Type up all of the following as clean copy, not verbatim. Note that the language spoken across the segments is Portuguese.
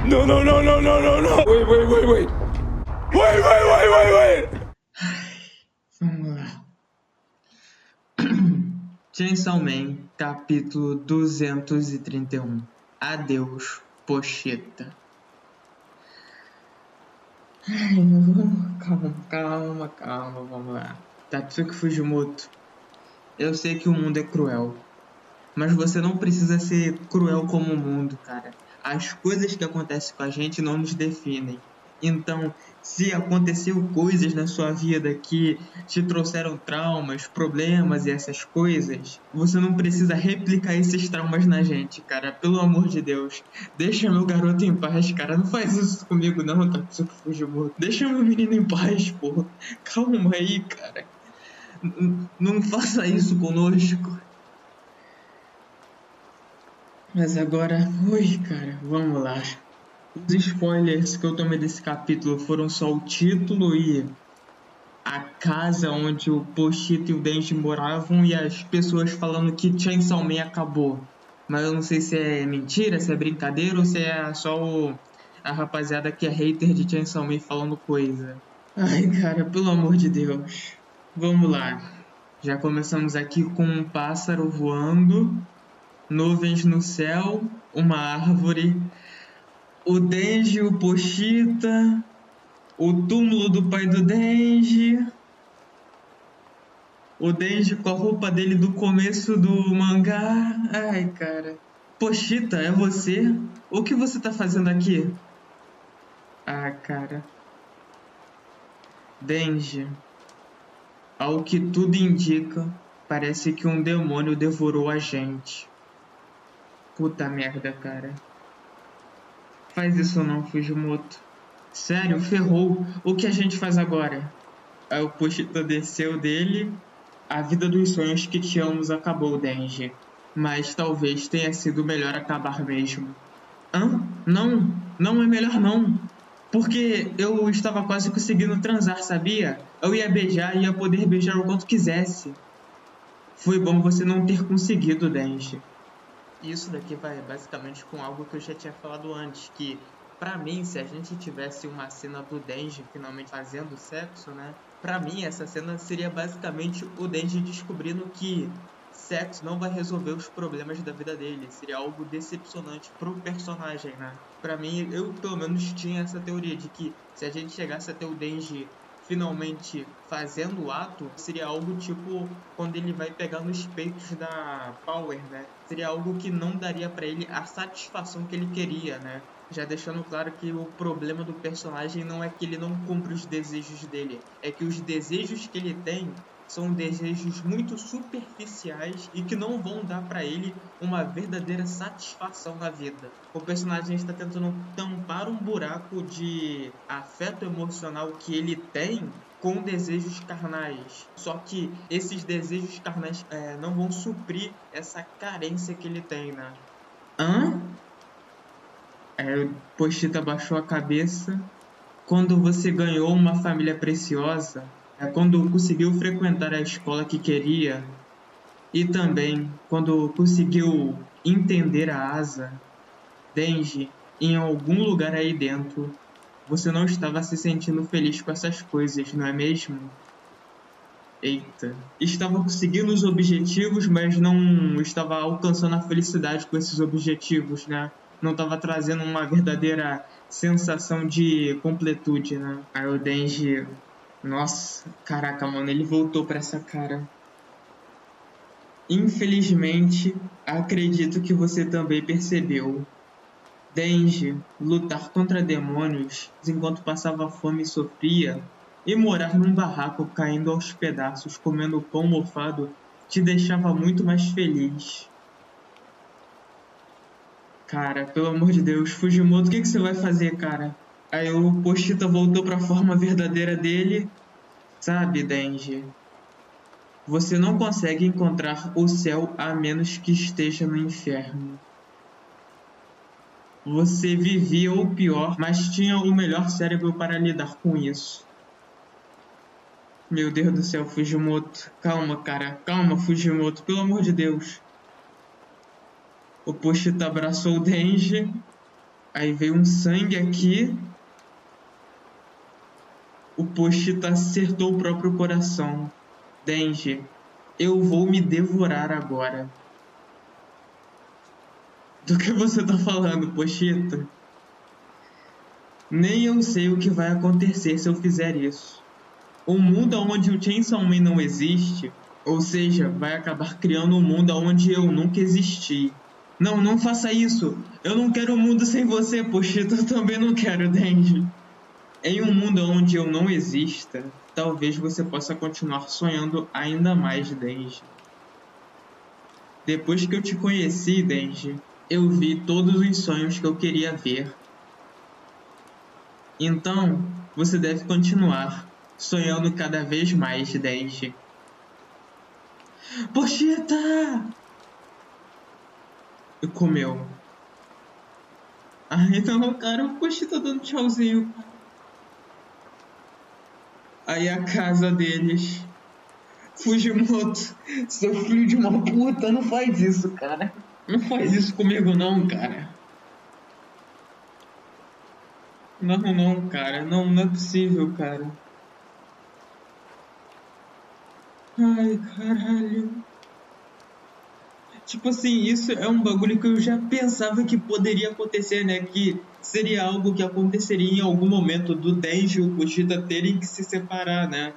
No, no, no, no, no, no, no. Wait, wait, wait, wait. Wait, wait, wait, wait, wait. Vamos lá. Chainsaw Man, capítulo 231. Adeus, Pocheta. Ai, calma, vamos lá. Tatsuki Fujimoto, eu sei que o mundo é cruel, mas você não precisa ser cruel como o mundo, cara. As coisas que acontecem com a gente não nos definem. Então, se aconteceu coisas na sua vida que te trouxeram traumas, problemas e essas coisas, você não precisa replicar esses traumas na gente, cara. Pelo amor de Deus. Deixa meu garoto em paz, cara. Não faz isso comigo não, Tatsuki Fujimoto. Deixa meu menino em paz, pô. Calma aí, cara. Não faça isso conosco. Mas agora, ui, cara, vamos lá. Os spoilers que eu tomei desse capítulo foram só o título e a casa onde o Pochita e o Denji moravam e as pessoas falando que Chainsaw Man acabou. Mas eu não sei se é mentira, se é brincadeira ou se é só a rapaziada que é hater de Chainsaw Man falando coisa. Ai, cara, pelo amor de Deus. Vamos lá. Já começamos aqui com um pássaro voando, nuvens no céu, uma árvore, o Denji, o Pochita, o túmulo do pai do Denji, o Denji com a roupa dele do começo do mangá. Ai, cara. Pochita, é você? O que você tá fazendo aqui? Ah, cara. Denji, ao que tudo indica, parece que um demônio devorou a gente. Puta merda, cara. Faz isso não, Fujimoto. Sério, ferrou. O que a gente faz agora? Aí o Pochita desceu dele. A vida dos sonhos que tínhamos acabou, Denji. Mas talvez tenha sido melhor acabar mesmo. Hã? Não, não é melhor não. Porque eu estava quase conseguindo transar, sabia? Eu ia beijar e ia poder beijar o quanto quisesse. Foi bom você não ter conseguido, Denji. Isso daqui vai basicamente com algo que eu já tinha falado antes, que pra mim, se a gente tivesse uma cena do Denji finalmente fazendo sexo, né? Pra mim, essa cena seria basicamente o Denji descobrindo que sexo não vai resolver os problemas da vida dele. Seria algo decepcionante pro personagem, né? Pra mim, eu pelo menos tinha essa teoria de que se a gente chegasse a ter o Denji finalmente fazendo o ato, seria algo tipo quando ele vai pegar nos peitos da Power, né? Seria algo que não daria pra ele a satisfação que ele queria, né? Já deixando claro que o problema do personagem não é que ele não cumpre os desejos dele, é que os desejos que ele tem são desejos muito superficiais e que não vão dar pra ele uma verdadeira satisfação na vida. O personagem está tentando tampar um buraco de afeto emocional que ele tem com desejos carnais. Só que esses desejos carnais não vão suprir essa carência que ele tem, né? Hã? O Pochita baixou a cabeça. Quando você ganhou uma família preciosa, é quando conseguiu frequentar a escola que queria e também quando conseguiu entender a asa, Denji, em algum lugar aí dentro, você não estava se sentindo feliz com essas coisas, não é mesmo? Eita. Estava conseguindo os objetivos, mas não estava alcançando a felicidade com esses objetivos, né? Não estava trazendo uma verdadeira sensação de completude, né? Aí o Denji... Nossa, caraca, mano, ele voltou pra essa cara. Infelizmente, acredito que você também percebeu. Denji, lutar contra demônios enquanto passava fome e sofria, e morar num barraco caindo aos pedaços comendo pão mofado te deixava muito mais feliz. Cara, pelo amor de Deus, Fujimoto, o que você vai fazer, cara? Aí o Pochita voltou pra forma verdadeira dele. Sabe, Denji, você não consegue encontrar o céu a menos que esteja no inferno. Você vivia o pior, mas tinha o melhor cérebro para lidar com isso. Meu Deus do céu, Fujimoto. Calma, cara. Calma, Fujimoto. Pelo amor de Deus. O Pochita abraçou o Denji. Aí veio um sangue aqui. O Pochita acertou o próprio coração. Denji, eu vou me devorar agora. Do que você tá falando, Pochita? Nem eu sei o que vai acontecer se eu fizer isso. Um mundo onde o Chainsaw Man não existe, ou seja, vai acabar criando um mundo onde eu nunca existi. Não, não faça isso! Eu não quero um mundo sem você, Pochita. Eu também não quero, Denji. Em um mundo onde eu não exista, talvez você possa continuar sonhando ainda mais, Denji. Depois que eu te conheci, Denji, eu vi todos os sonhos que eu queria ver. Então, você deve continuar sonhando cada vez mais, Denji. Pochita! E comeu. Ai, não, cara, o Pochita dando tchauzinho. Aí a casa deles. Fujimoto, seu filho de uma puta, não faz isso, cara. Não faz isso comigo não, cara. Não, cara. Não é possível, cara. Ai, caralho. Tipo assim, isso é um bagulho que eu já pensava que poderia acontecer, né? Que seria algo que aconteceria em algum momento do Denji e o Pochita terem que se separar, né?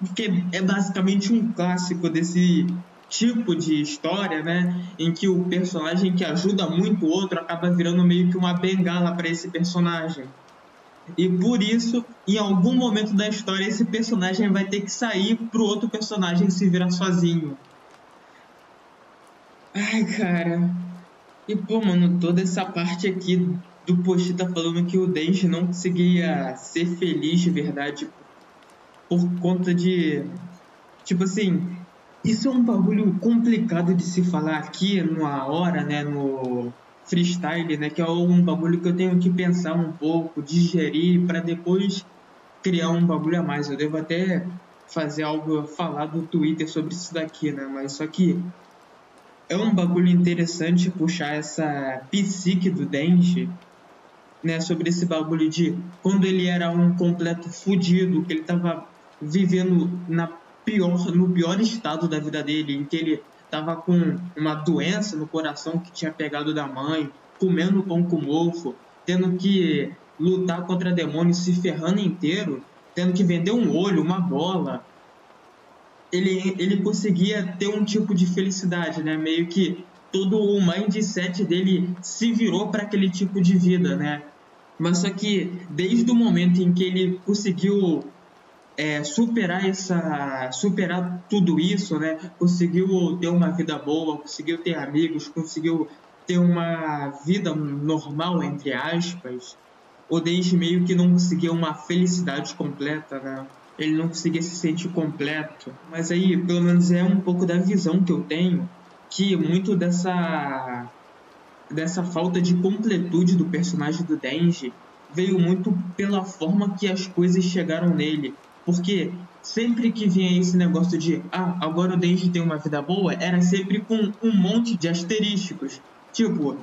Porque é basicamente um clássico desse tipo de história, né? Em que o personagem que ajuda muito o outro acaba virando meio que uma bengala para esse personagem. E por isso, em algum momento da história, esse personagem vai ter que sair pro outro personagem se virar sozinho. Ai, cara. E pô, mano, toda essa parte aqui do Pochita falando que o Denji não conseguia ser feliz de verdade por conta de. Tipo assim, isso é um bagulho complicado de se falar aqui numa hora, né, no freestyle, né, que é um bagulho que eu tenho que pensar um pouco, digerir, para depois criar um bagulho a mais. Eu devo até fazer algo, falar do Twitter sobre isso daqui, né, mas só que é um bagulho interessante puxar essa psique do Denji, né, sobre esse bagulho de quando ele era um completo fudido, que ele tava vivendo no pior estado da vida dele, em que ele tava com uma doença no coração que tinha pegado da mãe, comendo pão com mofo, tendo que lutar contra demônios, se ferrando inteiro, tendo que vender um olho, uma bola. Ele conseguia ter um tipo de felicidade, né? Meio que todo o mindset dele se virou para aquele tipo de vida, né? Mas só que desde o momento em que ele conseguiu superar tudo isso, né? Conseguiu ter uma vida boa, conseguiu ter amigos, conseguiu ter uma vida normal, entre aspas, o Denji meio que não conseguia uma felicidade completa, né? Ele não conseguia se sentir completo. Mas aí, pelo menos é um pouco da visão que eu tenho, que muito dessa falta de completude do personagem do Denji veio muito pela forma que as coisas chegaram nele. Porque sempre que vinha esse negócio de agora o Denji tem uma vida boa, era sempre com um monte de asterísticos. Tipo,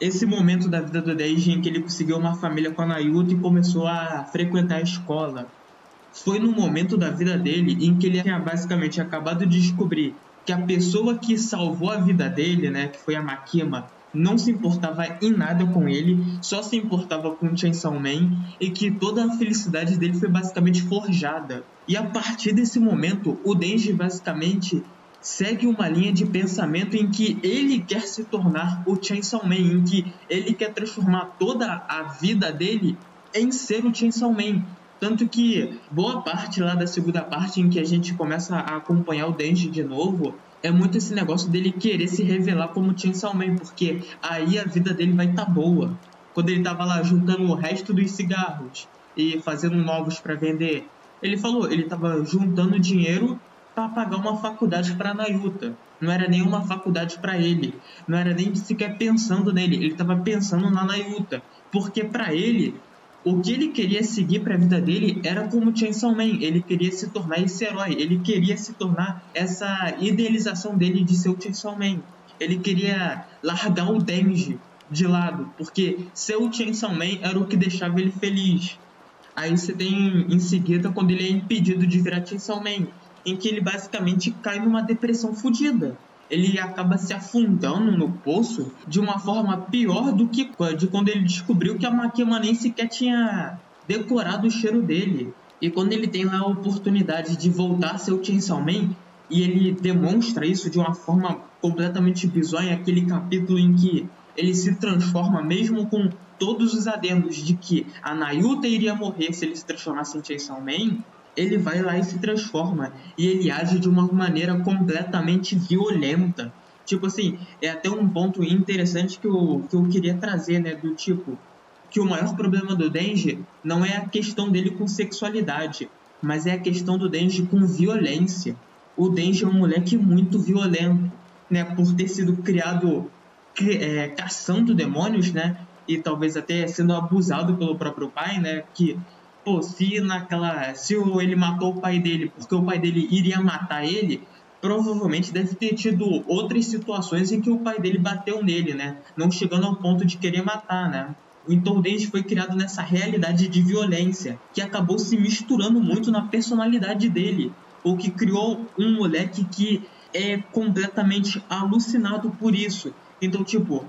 esse momento da vida do Denji em que ele conseguiu uma família com a Nayuta e começou a frequentar a escola. Foi no momento da vida dele em que ele tinha basicamente acabado de descobrir que a pessoa que salvou a vida dele, né, que foi a Makima, não se importava em nada com ele, só se importava com o Chainsaw Man, e que toda a felicidade dele foi basicamente forjada. E a partir desse momento, o Denji basicamente segue uma linha de pensamento em que ele quer se tornar o Chainsaw Man, em que ele quer transformar toda a vida dele em ser o Chainsaw Man. Tanto que boa parte lá da segunda parte em que a gente começa a acompanhar o Denji de novo, é muito esse negócio dele querer se revelar como Chainsaw Man, porque aí a vida dele vai estar boa. Quando ele tava lá juntando o resto dos cigarros e fazendo novos para vender, ele falou, ele tava juntando dinheiro para pagar uma faculdade para Nayuta. Não era nem uma faculdade para ele, não era nem sequer pensando nele, ele tava pensando na Nayuta, porque para ele o que ele queria seguir para a vida dele era como Chainsaw Man. Ele queria se tornar esse herói. Ele queria se tornar essa idealização dele de ser o Chainsaw Man. Ele queria largar o Denji. de lado, porque ser o Chainsaw Man era o que deixava ele feliz. Aí você tem em seguida quando ele é impedido de virar Chainsaw Man, em que ele basicamente cai numa depressão fodida. Ele acaba se afundando no poço de uma forma pior do que de quando ele descobriu que a Makima nem sequer tinha decorado o cheiro dele. E quando ele tem lá a oportunidade de voltar a ser o Chainsaw Man, e ele demonstra isso de uma forma completamente bizonha, aquele capítulo em que ele se transforma mesmo com todos os adendos de que a Nayuta iria morrer se ele se transformasse em Chainsaw Man, ele vai lá e se transforma. E ele age de uma maneira completamente violenta. Tipo assim, é até um ponto interessante que eu queria trazer, né? Do tipo, que o maior problema do Denji não é a questão dele com sexualidade, mas é a questão do Denji com violência. O Denji é um moleque muito violento, né? Por ter sido criado caçando demônios, né? E talvez até sendo abusado pelo próprio pai, né? Que, pô, se ele matou o pai dele porque o pai dele iria matar ele, provavelmente deve ter tido outras situações em que o pai dele bateu nele, né? Não chegando ao ponto de querer matar, né? Então o Denji foi criado nessa realidade de violência, que acabou se misturando muito na personalidade dele, o que criou um moleque que é completamente alucinado por isso. Então, tipo,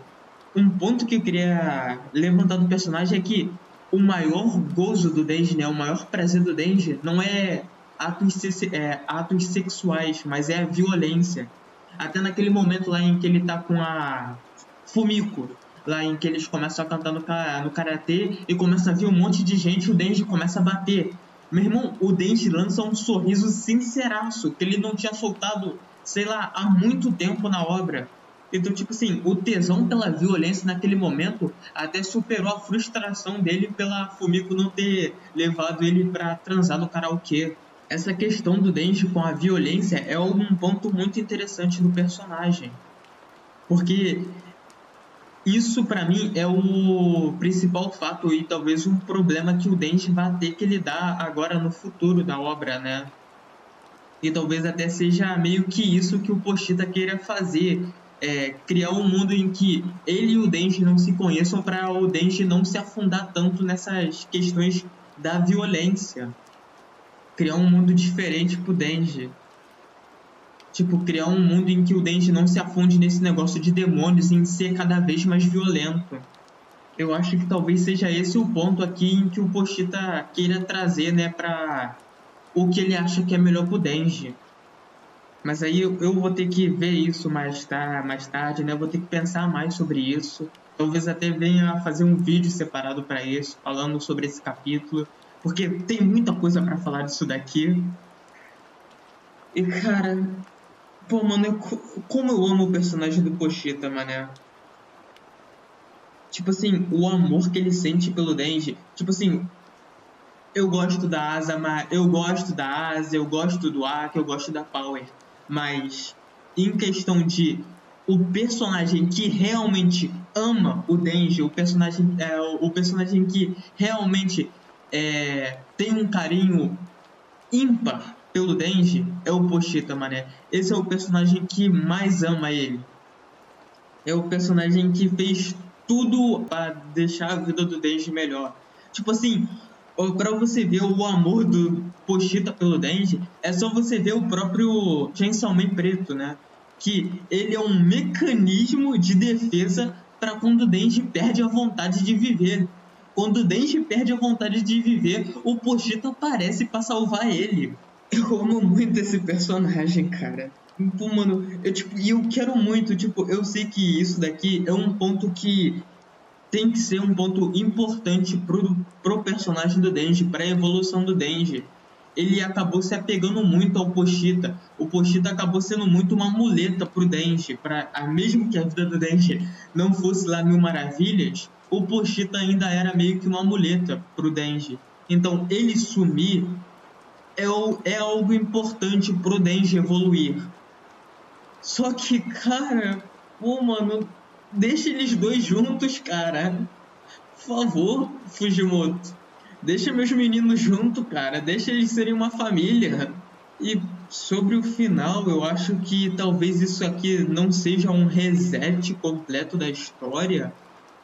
um ponto que eu queria levantar do personagem é que o maior gozo do Denji, né, o maior prazer do Denji não é atos sexuais, mas é a violência. Até naquele momento lá em que ele tá com a Fumiko, lá em que eles começam a cantar no karatê e começa a vir um monte de gente e o Denji começa a bater. Meu irmão, o Denji lança um sorriso sinceraço, que ele não tinha soltado, sei lá, há muito tempo na obra. Então, tipo assim, o tesão pela violência naquele momento até superou a frustração dele pela Fumiko não ter levado ele pra transar no karaokê. Essa questão do Denji com a violência é um ponto muito interessante do personagem. Porque isso, pra mim, é o principal fato e talvez um problema que o Denji vai ter que lidar agora no futuro da obra, né? E talvez até seja meio que isso que o Pochita queira fazer. Criar um mundo em que ele e o Denji não se conheçam para o Denji não se afundar tanto nessas questões da violência. Criar um mundo diferente pro Denji. Tipo, criar um mundo em que o Denji não se afunde nesse negócio de demônios e em ser cada vez mais violento. Eu acho que talvez seja esse o ponto aqui em que o Pochita queira trazer, né, pra o que ele acha que é melhor pro Denji. Mas aí eu vou ter que ver isso mais tarde, né? Eu vou ter que pensar mais sobre isso. Talvez até venha fazer um vídeo separado para isso, falando sobre esse capítulo. Porque tem muita coisa para falar disso daqui. E, cara... Pô, mano, como eu amo o personagem do Pochita, mané. Tipo assim, o amor que ele sente pelo Denji. Tipo assim, eu gosto da Asama, eu gosto da Asa, eu gosto do Aki, eu gosto da Power. Mas, em questão de o personagem que realmente ama o Denji, o personagem que realmente tem um carinho ímpar pelo Denji, é o Pochita, mané. Esse é o personagem que mais ama ele. É o personagem que fez tudo para deixar a vida do Denji melhor. Tipo assim, pra você ver o amor do Pochita pelo Denji, é só você ver o próprio Chainsaw Man preto, né? Que ele é um mecanismo de defesa para quando o Denji perde a vontade de viver. Quando o Denji perde a vontade de viver, o Pochita aparece para salvar ele. Eu amo muito esse personagem, cara. Pô, mano, eu quero muito, eu sei que isso daqui é um ponto que tem que ser um ponto importante pro personagem do Denji, pra evolução do Denji. Ele acabou se apegando muito ao Pochita. O Pochita acabou sendo muito uma muleta pro Denji. Mesmo que a vida do Denji não fosse lá mil maravilhas, o Pochita ainda era meio que uma muleta pro Denji. Então, ele sumir é algo importante pro Denji evoluir. Só que, cara, pô, mano, deixa eles dois juntos, cara. Por favor, Fujimoto. Deixa meus meninos juntos, cara. Deixa eles serem uma família. E sobre o final, eu acho que talvez isso aqui não seja um reset completo da história,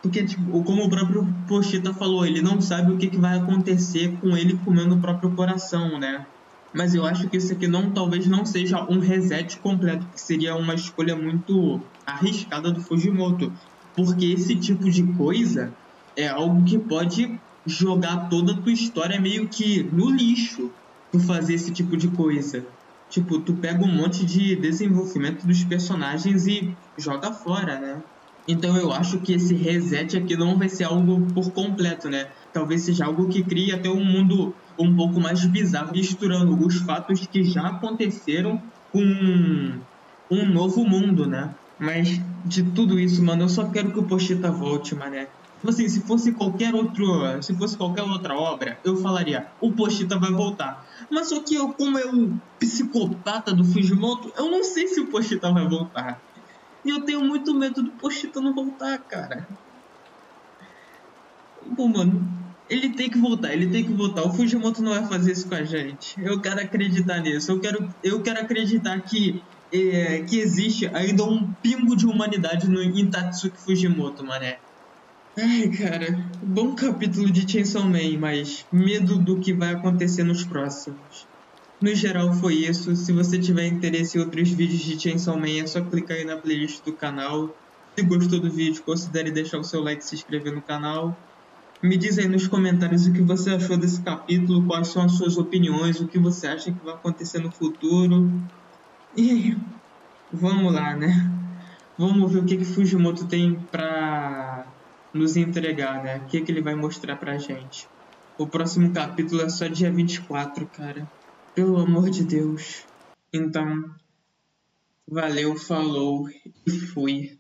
Porque, tipo, como o próprio Pochita falou, ele não sabe o que, que vai acontecer com ele comendo o próprio coração, né? Mas eu acho que isso aqui talvez não seja um reset completo, que seria uma escolha muito arriscada do Fujimoto. Porque esse tipo de coisa é algo que pode jogar toda a tua história meio que no lixo, tu fazer esse tipo de coisa. Tipo, tu pega um monte de desenvolvimento dos personagens e joga fora, né? Então eu acho que esse reset aqui não vai ser algo por completo, né? Talvez seja algo que crie até um mundo um pouco mais bizarro, misturando os fatos que já aconteceram com um novo mundo, né? Mas de tudo isso, mano, eu só quero que o Pochita volte, mané. Tipo assim, se fosse qualquer outra obra, eu falaria, o Pochita vai voltar. Mas só que eu, como é o psicopata do Fujimoto, eu não sei se o Pochita vai voltar. E eu tenho muito medo do Pochita não voltar, cara. Pô, mano, ele tem que voltar, ele tem que voltar. O Fujimoto não vai fazer isso com a gente. Eu quero acreditar nisso. Eu quero acreditar que existe ainda um pingo de humanidade em Tatsuki Fujimoto, mané. Ai, cara, bom capítulo de Chainsaw Man, mas medo do que vai acontecer nos próximos. No geral foi isso. Se você tiver interesse em outros vídeos de Chainsaw Man, é só clicar aí na playlist do canal. Se gostou do vídeo, considere deixar o seu like e se inscrever no canal. Me diz aí nos comentários o que você achou desse capítulo, quais são as suas opiniões, o que você acha que vai acontecer no futuro. E vamos lá, né? Vamos ver o que Fujimoto tem pra nos entregar, né? O que ele vai mostrar pra gente. O próximo capítulo é só dia 24, cara. Pelo amor de Deus. Então, valeu, falou e fui.